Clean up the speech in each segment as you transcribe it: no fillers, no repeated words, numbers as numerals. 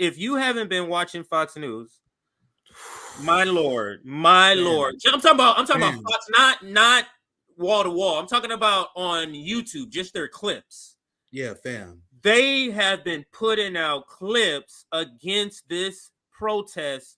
if you haven't been watching Fox News, my lord, I'm talking about Fox, not wall to wall. I'm talking about on YouTube, just their clips. Yeah, fam. They have been putting out clips against this protest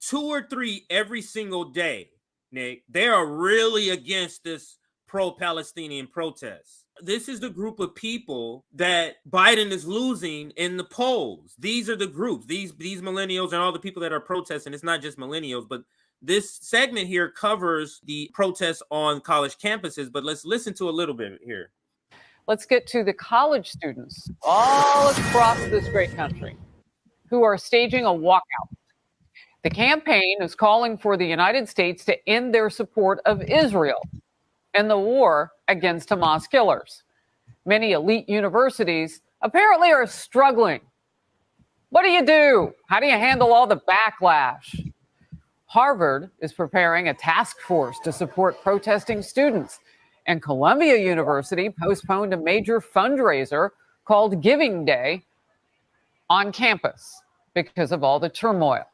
2 or 3 every single day, Nick. They are really against this pro-Palestinian protests. This is the group of people that Biden is losing in the polls. These are the groups, these millennials and all the people that are protesting. It's not just millennials, but this segment here covers the protests on college campuses. But let's listen to a little bit here. Let's get to the college students all across this great country who are staging a walkout. The campaign is calling for the United States to end their support of Israel and the war against Hamas killers. Many elite universities apparently are struggling. What do you do? How do you handle all the backlash? Harvard is preparing a task force to support protesting students, and Columbia University postponed a major fundraiser called Giving Day on campus because of all the turmoil.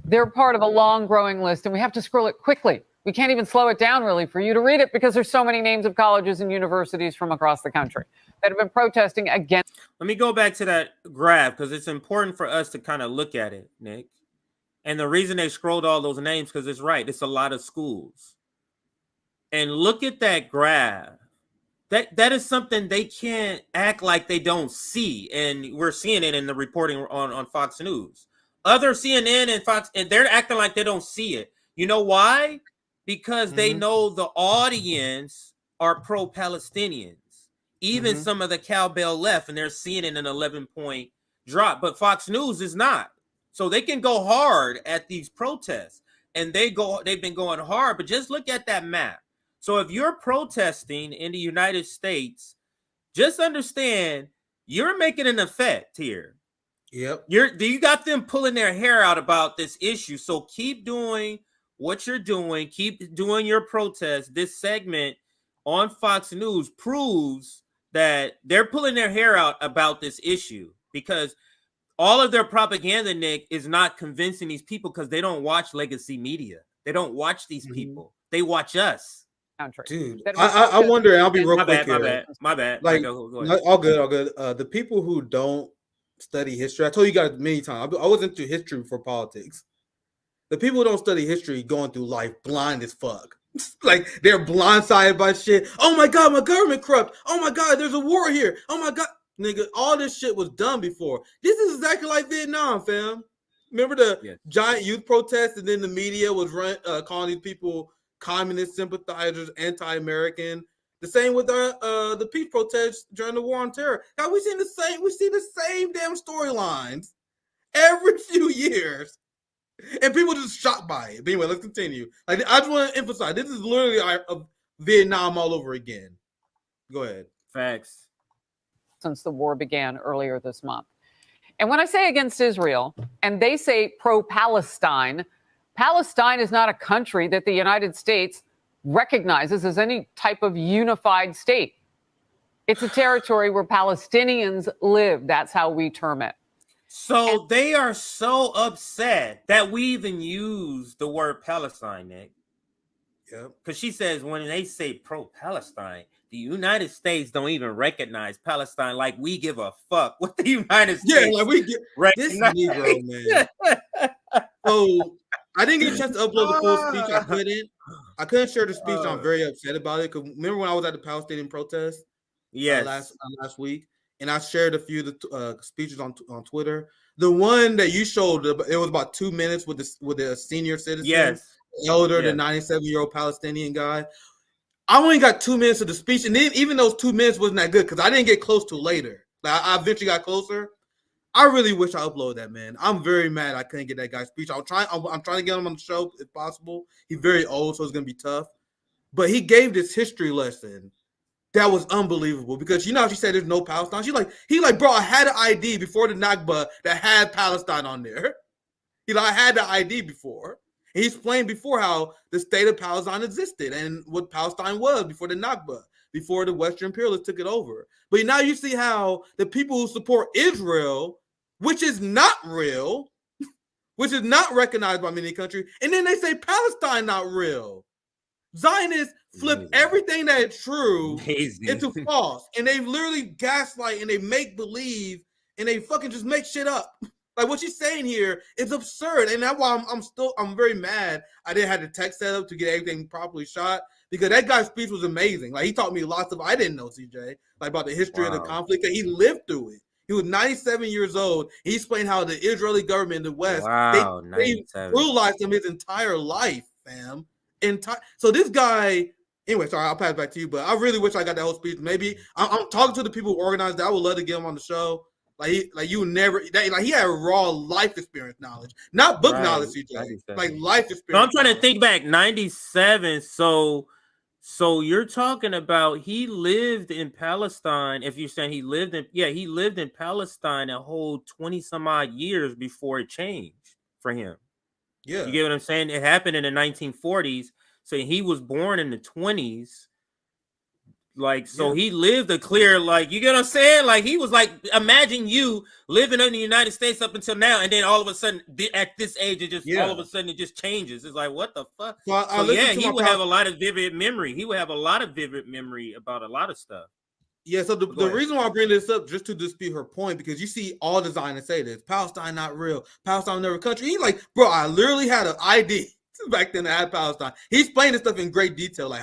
They're part of a long growing list, and we have to scroll it quickly. We can't even slow it down really for you to read it because there's so many names of colleges and universities from across the country that have been protesting against. Let me go back to that graph because it's important for us to kind of look at it, Nick. And the reason they scrolled all those names because it's right. It's a lot of schools. And look at that graph. That is something they can't act like they don't see. And we're seeing it in the reporting on Fox News. Other CNN and Fox, and they're acting like they don't see it. You know why? Because they know the audience are pro-Palestinians. Even some of the cowbell left, and they're seeing it in an 11-point drop. But Fox News is not. So they can go hard at these protests. And they've been going hard. But just look at that map. So if you're protesting in the United States, just understand you're making an effect here. Yep. You got them pulling their hair out about this issue. So keep doing what you're doing. Keep doing your protest. This segment on Fox News proves that they're pulling their hair out about this issue because all of their propaganda, Nick, is not convincing these people because they don't watch legacy media. They don't watch these people. They watch us. Dude, I wonder, and I'll be real quick here. My bad. Like, go all good. The people who don't study history, I told you guys many times, I was into history before politics. The people who don't study history going through life blind as fuck. Like, they're blindsided by shit. Oh my God, my government corrupt. Oh my God, there's a war here. Oh my God. Nigga, all this shit was done before. This is exactly like Vietnam, fam. Remember the giant youth protests, and then the media was calling these people communist sympathizers, anti-American. The same with the peace protests during the war on terror. God, we see the same damn storylines every few years, and people just shocked by it. But anyway, let's continue. Like, I just want to emphasize, this is literally Vietnam all over again. Go ahead. Facts. Since the war began earlier this month. And when I say against Israel, and they say pro-Palestine, Palestine is not a country that the United States recognizes as any type of unified state. It's a territory where Palestinians live. That's how we term it. So they are so upset that we even use the word Palestine, Nick. Yep. Because she says when they say pro-Palestine, the United States don't even recognize Palestine like we give a fuck what the United States. Yeah, like we get this Negro, man. So I didn't get a chance to upload the full speech. I couldn't share the speech. I'm very upset about it. Because remember when I was at the Palestinian protest? Last week, and I shared a few of the speeches on Twitter. The one that you showed, it was about 2 minutes with the senior citizen, elder, the 97-year-old Palestinian guy. I only got 2 minutes of the speech, and then even those 2 minutes wasn't that good because I didn't get close to later. Like, I eventually got closer. I really wish I uploaded that, man. I'm very mad I couldn't get that guy's speech. I'm trying to get him on the show if possible. He's very old, so it's gonna be tough. But he gave this history lesson that was unbelievable because you know how she said there's no Palestine. He bro, I had an ID before the Nakba that had Palestine on there. I had the ID before. He explained before how the state of Palestine existed and what Palestine was before the Nakba, before the Western imperialists took it over. But now you see how the people who support Israel which is not real, which is not recognized by many countries, and then they say Palestine not real. Zionists flip everything that is true into false, and they literally gaslight and they make believe and they fucking just make shit up. Like what she's saying here is absurd, and that's why I'm very mad. I didn't have the text set up to get everything properly shot because that guy's speech was amazing. Like he taught me lots of I didn't know, CJ, like about the history of the conflict, that he lived through it. He was 97 years old. He explained how the Israeli government in the West they brutalized him his entire life, fam. So this guy, anyway, sorry, I'll pass it back to you, but I really wish I got that whole speech. Maybe I'm talking to the people who organized that. I would love to get him on the show. He had raw life experience knowledge, not book knowledge, CJ. Like life experience. So I'm trying to think back, 97. So you're talking about he lived in Palestine. If you're saying he lived in Palestine a whole 20 some odd years before it changed for him. Yeah. You get what I'm saying? It happened in the 1940s. So he was born in the 20s. Like, so he lived a clear, like, you get what I'm saying? Like, he was like, imagine you living in the United States up until now, and then all of a sudden, at this age, it just, all of a sudden, it just changes. It's like, what the fuck? So he would have a lot of vivid memory. He would have a lot of vivid memory about a lot of stuff. Yeah, so the reason why I bring this up, just to dispute her point, because you see all the Zionists say this, Palestine not real, Palestine never a country. He's like, bro, I literally had an ID back then to add Palestine. He's explained this stuff in great detail, like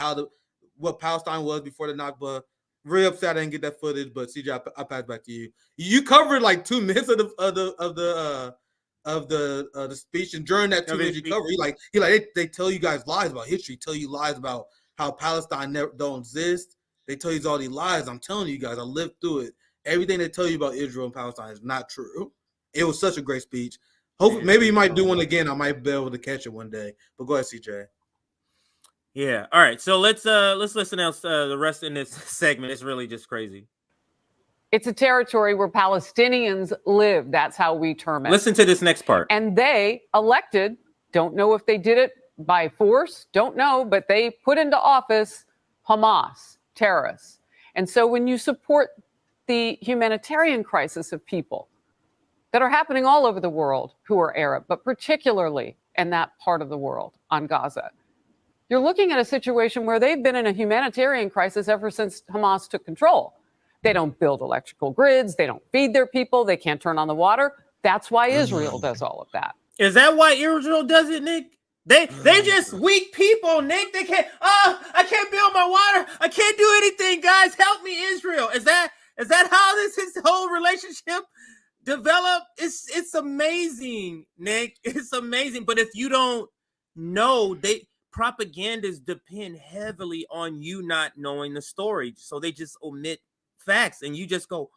what Palestine was before the Nakba. Really upset I didn't get that footage, but CJ, I pass back to you. You covered like 2 minutes of the speech, and during that 2 minutes you covered, they tell you guys lies about history, tell you lies about how Palestine don't exist. They tell you all these lies. I'm telling you guys, I lived through it. Everything they tell you about Israel and Palestine is not true. It was such a great speech. Hopefully, maybe you might do one again. I might be able to catch it one day. But go ahead, CJ. Yeah. All right. So let's listen to the rest in this segment. It's really just crazy. It's a territory where Palestinians live. That's how we term it. Listen to this next part. And they elected, don't know if they did it by force, don't know, but they put into office Hamas, terrorists. And so when you support the humanitarian crisis of people that are happening all over the world who are Arab, but particularly in that part of the world on Gaza, you're looking at a situation where they've been in a humanitarian crisis ever since Hamas took control. They don't build electrical grids. They don't feed their people. They can't turn on the water. That's why Israel does all of that. Is that why Israel does it, Nick? They just weak people, Nick. They can't. I can't build my water. I can't do anything, guys. Help me, Israel. Is that how this whole relationship developed? It's amazing, Nick. It's amazing. But if you don't know, propagandists depend heavily on you not knowing the story, so they just omit facts, and you just go,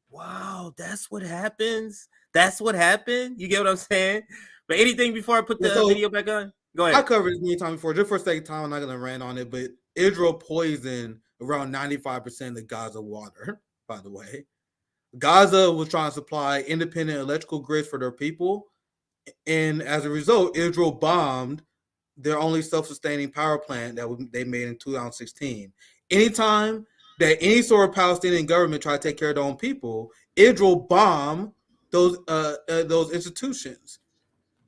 "Wow, that's what happens. That's what happened." You get what I'm saying? But anything before I put the video back on? Go ahead. I covered it many times before. Just for the sake of time, I'm not going to rant on it, but Israel poisoned around 95% of Gaza water, by the way. Gaza was trying to supply independent electrical grids for their people, and as a result, Israel bombed their only self-sustaining power plant that they made in 2016. Anytime that any sort of Palestinian government try to take care of their own people, Israel bomb those institutions.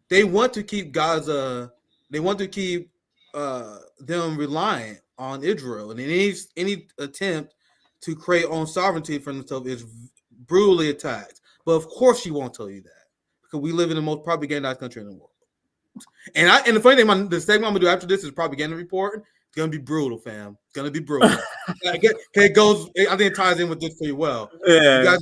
They want to keep Gaza. They want to keep them reliant on Israel, and any attempt to create own sovereignty for themselves is brutally attacked. But of course, she won't tell you that because we live in the most propagandized country in the world. And the funny thing, the segment I'm gonna do after this is propaganda report. It's gonna be brutal, fam. It's gonna be brutal. It goes. I think it ties in with this pretty well. Yeah. You guys,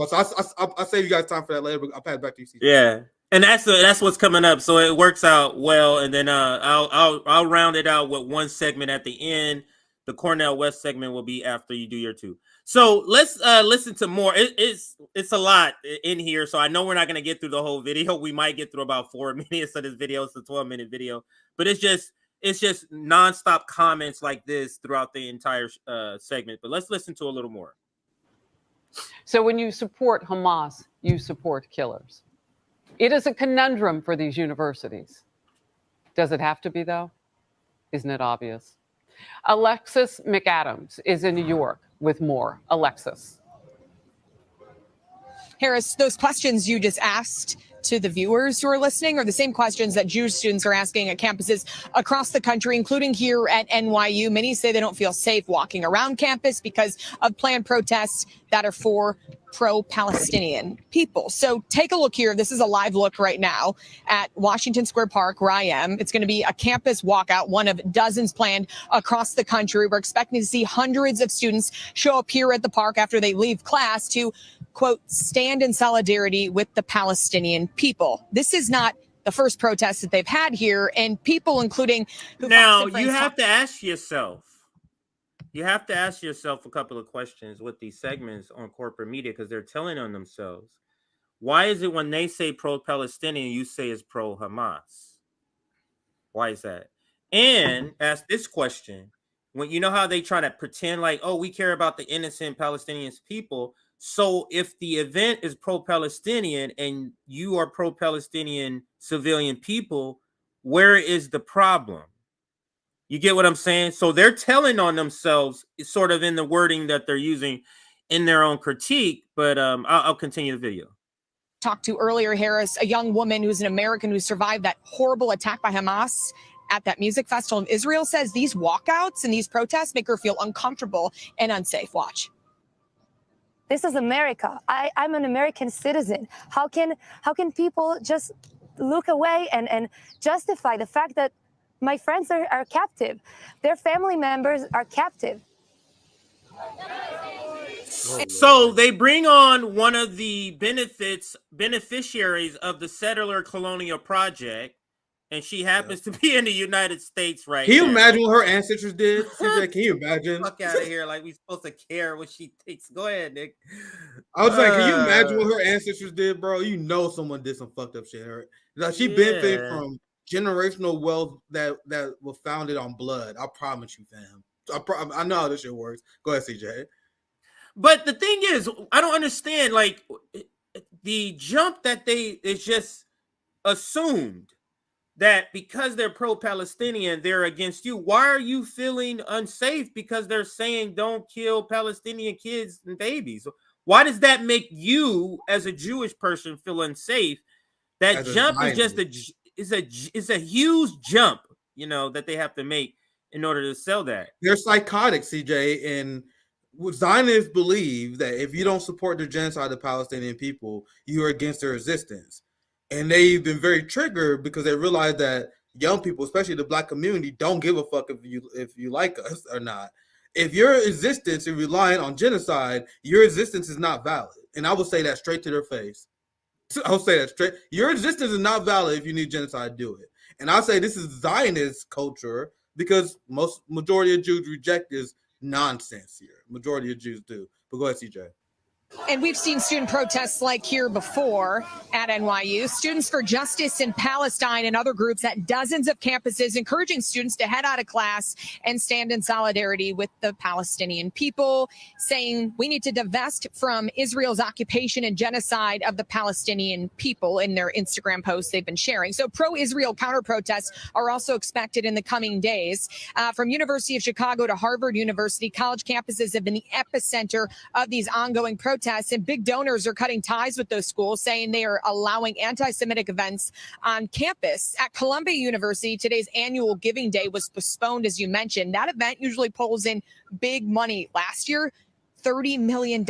so I'll save you guys time for that later. But I'll pass it back to you. CJ. Yeah, and that's what's coming up. So it works out well, and then I'll round it out with one segment at the end. The Cornell West segment will be after you do your two. So let's listen to more. It's a lot in here, so I know we're not going to get through the whole video. We might get through about 4 minutes of this video. It's a 12-minute video, but it's just nonstop comments like this throughout the entire segment. But let's listen to a little more. So when you support Hamas, you support killers. It is a conundrum for these universities. Does it have to be, though? Isn't it obvious? Alexis McAdams is in New York with more. Alexis. Harris, those questions you just asked to the viewers who are listening are the same questions that Jewish students are asking at campuses across the country, including here at NYU. Many say they don't feel safe walking around campus because of planned protests that are for pro-Palestinian people. So take a look here. This is a live look right now at Washington Square Park, where I am. It's going to be a campus walkout, one of dozens planned across the country. We're expecting to see hundreds of students show up here at the park after they leave class to, quote, stand in solidarity with the Palestinian people. This is not the first protest that they've had here, and people, including now, you have to ask yourself. You have to ask yourself a couple of questions with these segments on corporate media, because they're telling on themselves. Why is it when they say pro-Palestinian, you say it's pro-Hamas? Why is that? And ask this question. When you know how they try to pretend like, oh, we care about the innocent Palestinian people. So if the event is pro-Palestinian and you are pro-Palestinian civilian people, where is the problem? You get what I'm saying? So they're telling on themselves, sort of in the wording that they're using in their own critique. But I'll continue the video. Talked to earlier, Harris, a young woman who's an American who survived that horrible attack by Hamas at that music festival in Israel, says these walkouts and these protests make her feel uncomfortable and unsafe. Watch. This is America. I'm an American citizen. How can people just look away and justify the fact that my friends are captive? Their family members are captive. So they bring on one of the beneficiaries of the settler colonial project, and she happens to be in the United States right now. Can you imagine what her ancestors did? CJ, can you imagine? Fuck out of here. Like, we supposed to care what she thinks. Go ahead, Nick. I was like, can you imagine what her ancestors did, bro? You know someone did some fucked up shit. Like, she benefited from generational wealth that was founded on blood. I promise you, fam. I know how this shit works. Go ahead, CJ. But the thing is, I don't understand, like, the jump that it's just assumed that because they're pro-Palestinian, they're against you. Why are you feeling unsafe because they're saying don't kill Palestinian kids and babies? Why does that make you, as a Jewish person, feel unsafe? That jump is just a huge jump, you know, that they have to make in order to sell that. They're psychotic, CJ, and Zionists believe that if you don't support the genocide of the Palestinian people, you are against their resistance. And they've been very triggered because they realize that young people, especially the Black community, don't give a fuck if you like us or not. If your resistance is relying on genocide, your resistance is not valid. And I will say that straight to their face. I'll say that straight. Your resistance is not valid if you need genocide, do it. And I'll say this is Zionist culture because majority of Jews reject this nonsense here. Majority of Jews do. But go ahead, CJ. And we've seen student protests like here before at NYU. Students for Justice in Palestine and other groups at dozens of campuses encouraging students to head out of class and stand in solidarity with the Palestinian people, saying we need to divest from Israel's occupation and genocide of the Palestinian people in their Instagram posts they've been sharing. So pro-Israel counter-protests are also expected in the coming days. From University of Chicago to Harvard University, college campuses have been the epicenter of these ongoing protests. And big donors are cutting ties with those schools, saying they are allowing anti-Semitic events on campus. At Columbia University, today's annual Giving Day was postponed, as you mentioned. That event usually pulls in big money. Last year, $30 million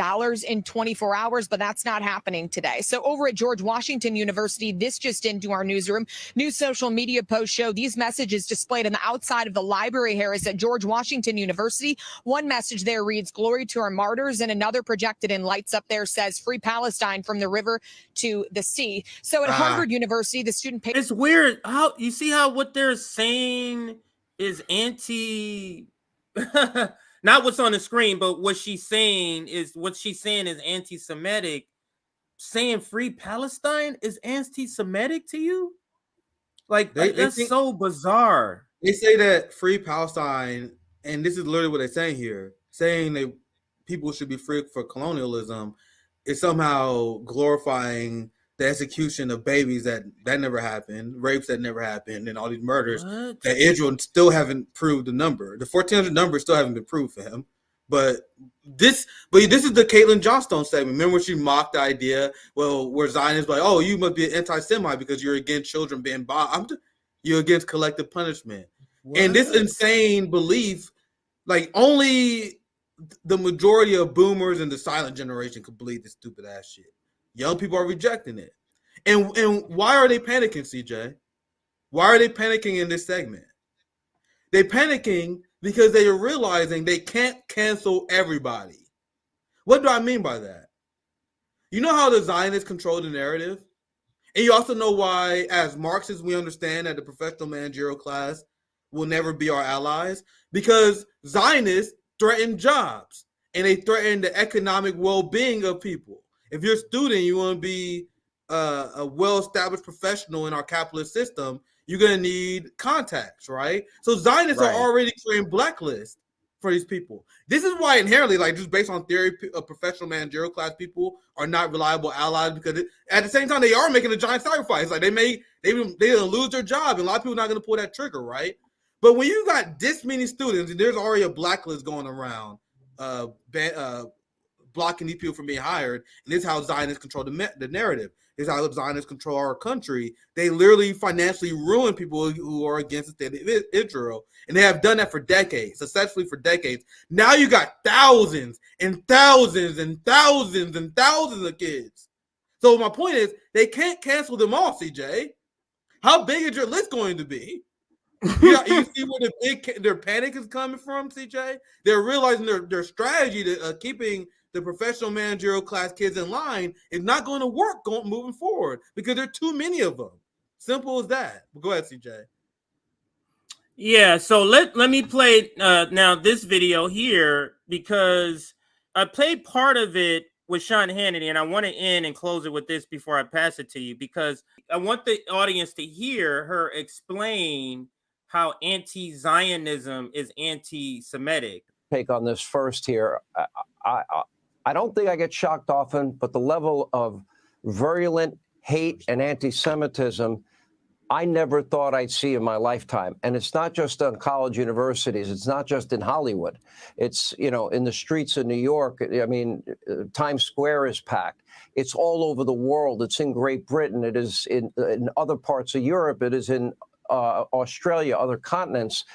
in 24 hours, but that's not happening today. So over at George Washington University, this just into our newsroom. New social media posts show these messages displayed on the outside of the library, Harris, at George Washington University. One message there reads, "Glory to our martyrs," and another projected in lights up there says, "Free Palestine from the river to the sea." So at Harvard University, the student... It's weird. How you see how what they're saying is anti... Not what's on the screen, but what she's saying is anti-Semitic. Saying free Palestine is anti-Semitic to you? Like, that's so bizarre. They say that free Palestine, and this is literally what they're saying here, saying that people should be free for colonialism is somehow glorifying the execution of babies that never happened, rapes that never happened, and all these murders that Israel still haven't proved the number. The 1,400 number still haven't been proved for him. But this is the Caitlin Johnstone segment. Remember when she mocked the idea? Well, where Zionists like, oh, you must be an anti-Semite because you're against children being bombed. You're against collective punishment. What? And this insane belief, like only the majority of boomers and the silent generation could believe this stupid ass shit. Young people are rejecting it. And why are they panicking, CJ? Why are they panicking in this segment? They're panicking because they are realizing they can't cancel everybody. What do I mean by that? You know how the Zionists control the narrative? And you also know why, as Marxists, we understand that the professional managerial class will never be our allies, because Zionists threaten jobs and they threaten the economic well-being of people. If you're a student, you want to be a well-established professional in our capitalist system, you're going to need contacts, right? So Zionists are already creating blacklists for these people. This is why inherently, like just based on theory, professional managerial class people are not reliable allies, because at the same time, they are making a giant sacrifice. Like they're going to lose their job, and a lot of people are not going to pull that trigger, right? But when you got this many students, and there's already a blacklist going around, blocking these people from being hired, and this is how Zionists control the narrative. This is how Zionists control our country. They literally financially ruin people who are against the state of Israel, and they have done that for decades, successfully for decades. Now you got thousands and thousands and thousands and thousands of kids. So my point is, they can't cancel them all, CJ. How big is your list going to be? You see where their panic is coming from, CJ? They're realizing their strategy to keeping the professional managerial class kids in line is not going to work moving forward because there are too many of them. Simple as that. But go ahead, CJ. Yeah, so let me play now this video here, because I played part of it with Sean Hannity, and I want to end and close it with this before I pass it to you, because I want the audience to hear her explain how anti-Zionism is anti-Semitic. Take on this first here. I don't think I get shocked often, but the level of virulent hate and anti-Semitism I never thought I'd see in my lifetime. And it's not just on college universities. It's not just in Hollywood. It's, in the streets of New York. I mean, Times Square is packed. It's all over the world. It's in Great Britain. It is in other parts of Europe. It is in Australia, other continents.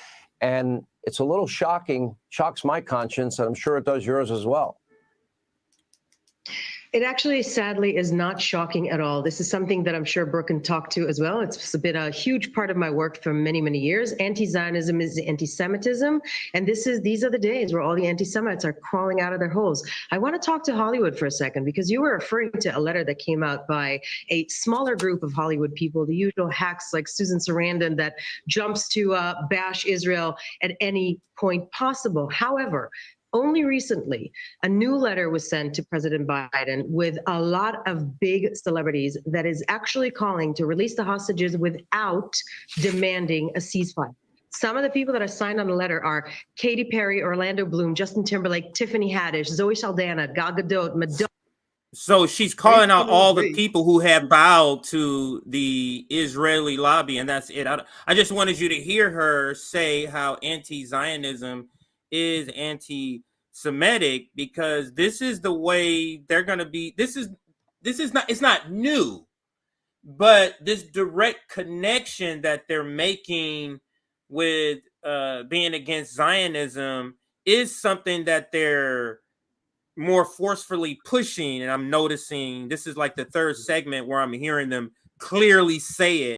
And it's a little shocking, shocks my conscience, and I'm sure it does yours as well. It actually, sadly, is not shocking at all. This is something that I'm sure Brooke can talk to as well. It's been a huge part of my work for many, many years. Anti-Zionism is anti-Semitism, and these are the days where all the anti-Semites are crawling out of their holes. I want to talk to Hollywood for a second, because you were referring to a letter that came out by a smaller group of Hollywood people, the usual hacks like Susan Sarandon that jumps to bash Israel at any point possible. However, only recently, a new letter was sent to President Biden with a lot of big celebrities that is actually calling to release the hostages without demanding a ceasefire. Some of the people that are signed on the letter are Katy Perry, Orlando Bloom, Justin Timberlake, Tiffany Haddish, Zoe Saldana, Gal Gadot, Madonna. So she's calling out all the people who have bowed to the Israeli lobby, and that's it. I just wanted you to hear her say how anti-Zionism is anti-Semitic, because this is the way they're going to be. This is not, it's not new, but this direct connection that they're making with being against Zionism is something that they're more forcefully pushing. And I'm noticing this is like the third segment where I'm hearing them clearly say it.